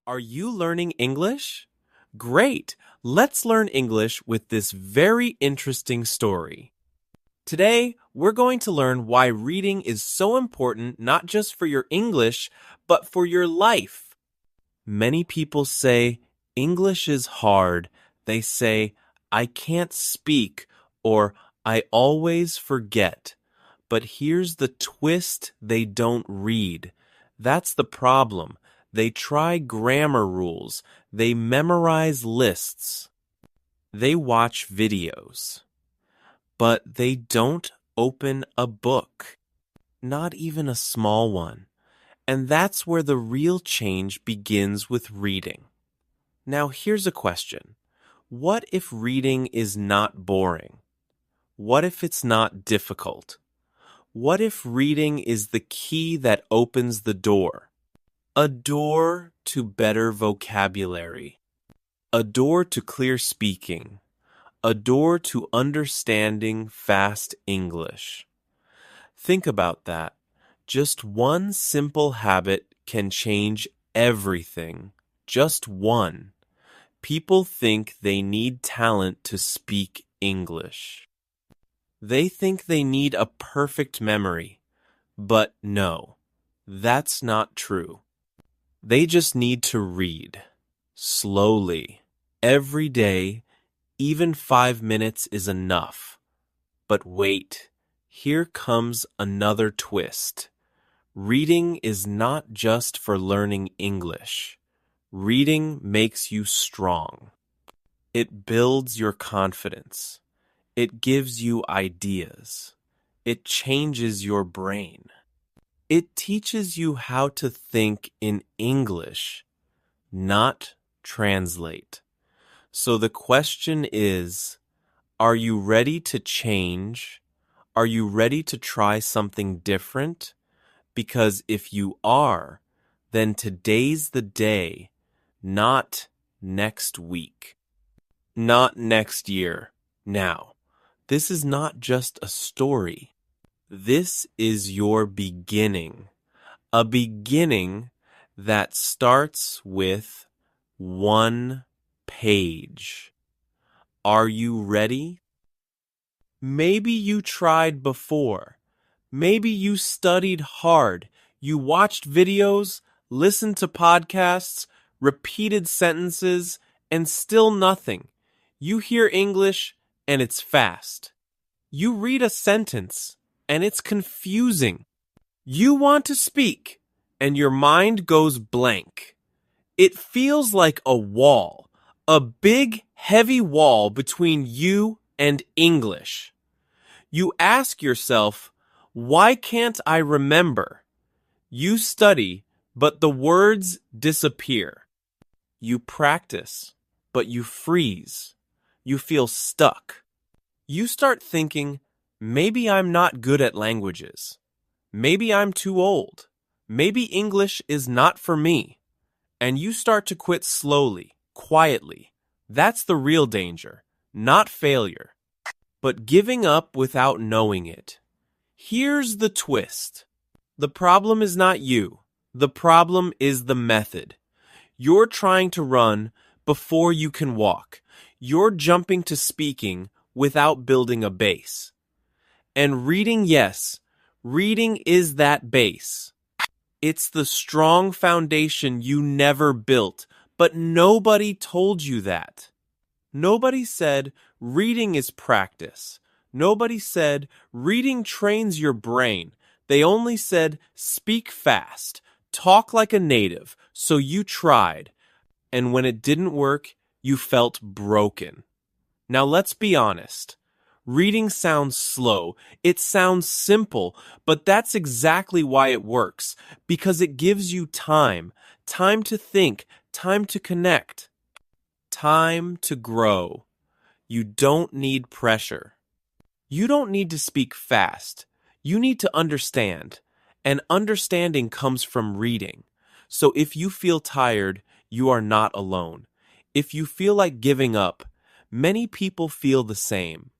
Are you learning English? Great! Let's learn English with this very interesting story. Today, we're going to learn why reading is so important not just for your English, but for your life. Many people say English is hard. They say, I can't speak, or I always forget. But here's the twist: they don't read. That's the problem. They try grammar rules. They memorize lists. They watch videos. But they don't open a book. Not even a small one. And that's where the real change begins with reading. Now here's a question. What if reading is not boring? What if it's not difficult? What if reading is the key that opens the door? A door to better vocabulary. A door to clear speaking. A door to understanding fast English. Think about that. Just one simple habit can change everything. Just one. People think they need talent to speak English. They think they need a perfect memory. But no, that's not true. They just need to read. Slowly. Every day. Even 5 minutes is enough. But wait, here comes another twist. Reading is not just for learning English. Reading makes you strong. It builds your confidence. It gives you ideas. It changes your brain. It teaches you how to think in English, not translate. So the question is, are you ready to change? Are you ready to try something different? Because if you are, then today's the day, not next week, not next year. Now, this is not just a story. This is your beginning. A beginning that starts with one page. Are you ready? Maybe you tried before. Maybe you studied hard. You watched videos, listened to podcasts, repeated sentences, and still nothing. You hear English, and it's fast. You read a sentence, and it's confusing. You want to speak, and your mind goes blank. It feels like a wall. A big, heavy wall between you and English. You ask yourself, why can't I remember? You study, but the words disappear. You practice, but you freeze. You feel stuck. You start thinking, maybe I'm not good at languages. Maybe I'm too old. Maybe English is not for me. And you start to quit slowly. Quietly. That's the real danger, not failure, but giving up without knowing it. Here's the twist. The problem is not you. The problem is the method. You're trying to run before you can walk. You're jumping to speaking without building a base. And reading, yes, reading is that base. It's the strong foundation you never built. But nobody told you that. Nobody said reading is practice. Nobody said reading trains your brain. They only said speak fast, talk like a native. So you tried. And when it didn't work, you felt broken. Now let's be honest. Reading sounds slow. It sounds simple, but that's exactly why it works. Because it gives you time. Time to think. Time to connect. Time to grow. You don't need pressure. You don't need to speak fast. You need to understand. And understanding comes from reading. So if you feel tired, you are not alone. If you feel like giving up, many people feel the same.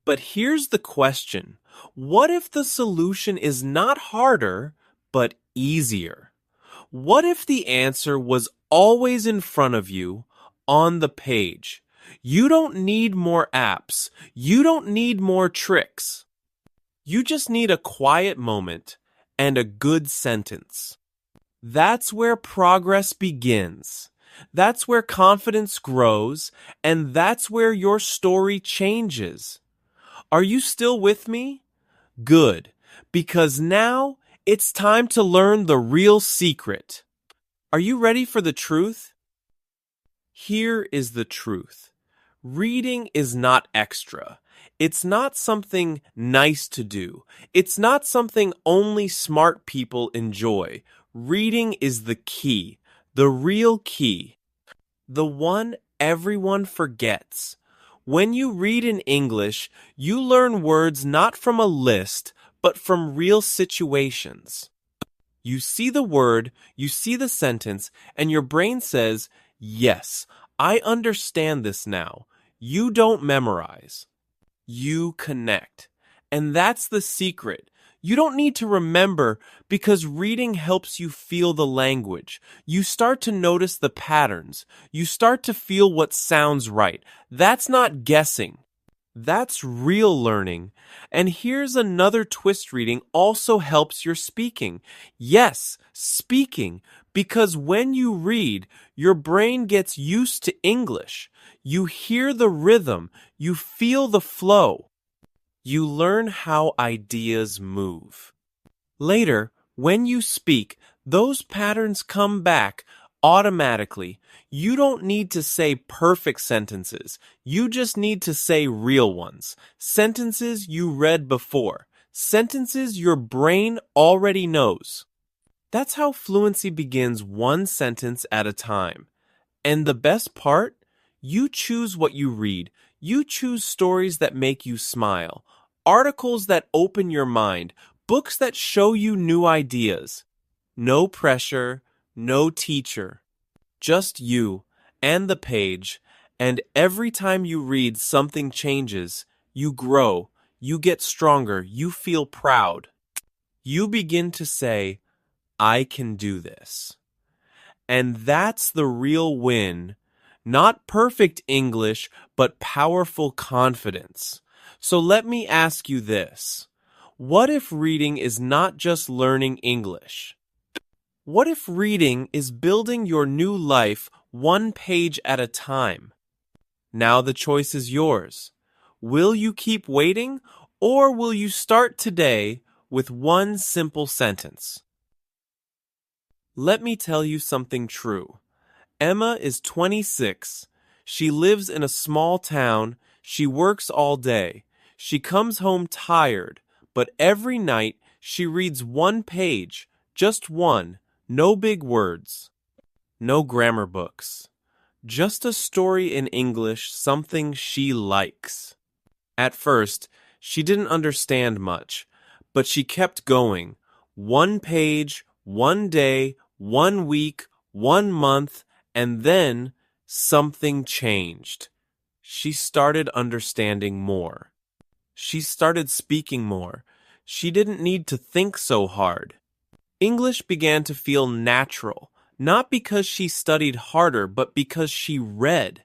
But here's the question. What if the solution is not harder, but easier? What if the answer was always in front of you on the page. You don't need more apps. You don't need more tricks. You just need a quiet moment and a good sentence. That's where progress begins. That's where confidence grows, and that's where your story changes. Are you still with me? Good, because now it's time to learn the real secret. Are you ready for the truth? Here is the truth. Reading is not extra. It's not something nice to do. It's not something only smart people enjoy. Reading is the key, the real key, the one everyone forgets. When you read in English, you learn words not from a list, but from real situations. You see the word, you see the sentence, and your brain says, "Yes, I understand this now." You don't memorize. You connect. And that's the secret. You don't need to remember because reading helps you feel the language. You start to notice the patterns. You start to feel what sounds right. That's not guessing. That's real learning. And here's another twist: reading also helps your speaking. Yes, speaking. Because when you read, your brain gets used to English. You hear the rhythm. You feel the flow. You learn how ideas move. Later, when you speak, those patterns come back automatically. You don't need to say perfect sentences. You just need to say real ones. Sentences you read before. Sentences your brain already knows. That's how fluency begins, one sentence at a time. And the best part? You choose what you read. You choose stories that make you smile, articles that open your mind, books that show you new ideas. No pressure, no teacher, just you and the page. And every time you read, something changes. You grow, you get stronger, you feel proud. You begin to say, "I can do this." And that's the real win. Not perfect English, but powerful confidence. So let me ask you this. What if reading is not just learning English? What if reading is building your new life one page at a time? Now the choice is yours. Will you keep waiting, or will you start today with one simple sentence? Let me tell you something true. Emma is 26. She lives in a small town. She works all day. She comes home tired, but every night she reads one page, just one, no big words, no grammar books, just a story in English, something she likes. At first, she didn't understand much, but she kept going. One page, one day, 1 week, 1 month, and then something changed. She started understanding more. She started speaking more. She didn't need to think so hard. English began to feel natural, not because she studied harder, but because she read.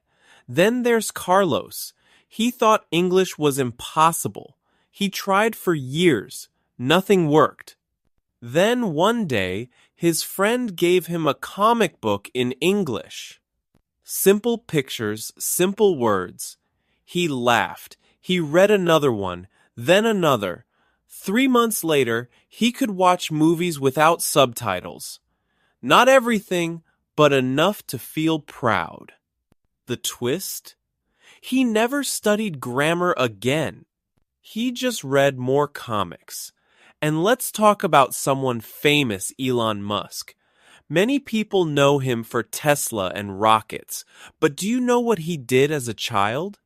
Then there's Carlos. He thought English was impossible. He tried for years. Nothing worked. Then one day, his friend gave him a comic book in English. Simple pictures, simple words. He laughed. He read another one, then another. 3 months later, he could watch movies without subtitles. Not everything, but enough to feel proud. The twist? He never studied grammar again. He just read more comics. And let's talk about someone famous, Elon Musk. Many people know him for Tesla and rockets, but do you know what he did as a child?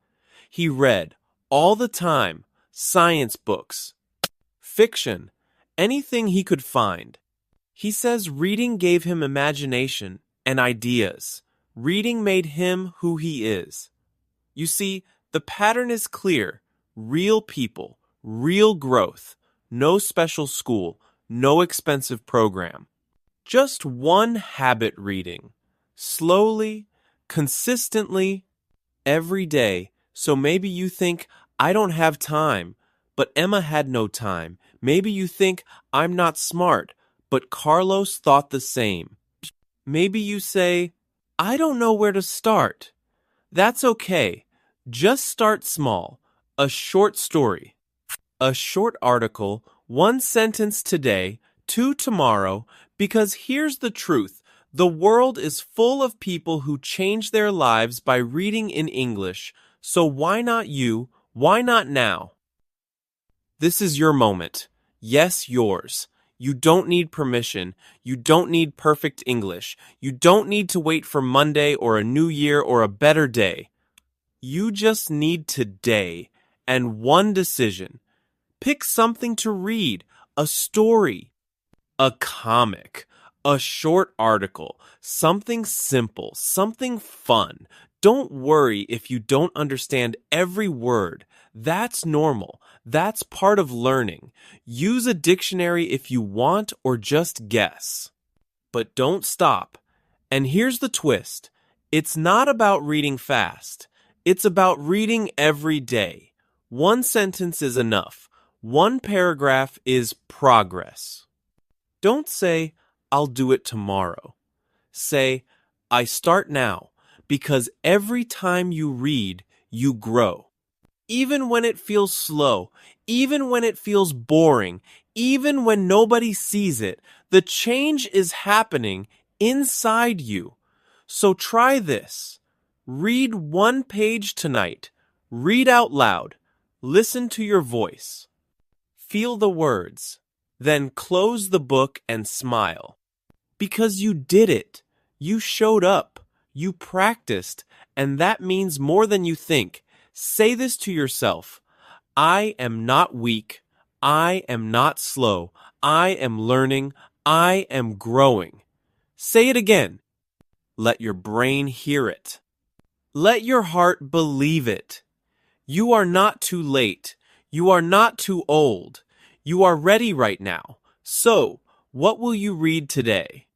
He read, all the time, science books, fiction, anything he could find. He says reading gave him imagination and ideas. Reading made him who he is. You see, the pattern is clear. Real people, real growth. No special school, no expensive program. Just one habit: reading. slowly, consistently, every day. So maybe you think, I don't have time, but Emma had no time. Maybe you think, I'm not smart, but Carlos thought the same. Maybe you say, I don't know where to start. That's okay. Just start small. A short story, a short article, one sentence today, two tomorrow, because here's the truth. The world is full of people who change their lives by reading in English. So why not you? Why not now? This is your moment. Yes, yours. You don't need permission. You don't need perfect English. You don't need to wait for Monday or a new year or a better day. You just need today and one decision. Pick something to read, a story, a comic, a short article, something simple, something fun. Don't worry if you don't understand every word. That's normal. That's part of learning. Use a dictionary if you want or just guess. But don't stop. And here's the twist. It's not about reading fast. It's about reading every day. One sentence is enough. One paragraph is progress. Don't say, I'll do it tomorrow. Say, I start now, because every time you read, you grow. Even when it feels slow, even when it feels boring, even when nobody sees it, the change is happening inside you. So try this. Read one page tonight. Read out loud. Listen to your voice. Feel the words. Then close the book and smile. Because you did it. You showed up. You practiced. And that means more than you think. Say this to yourself. I am not weak. I am not slow. I am learning. I am growing. Say it again. Let your brain hear it. Let your heart believe it. You are not too late. You are not too old. You are ready right now. So, what will you read today?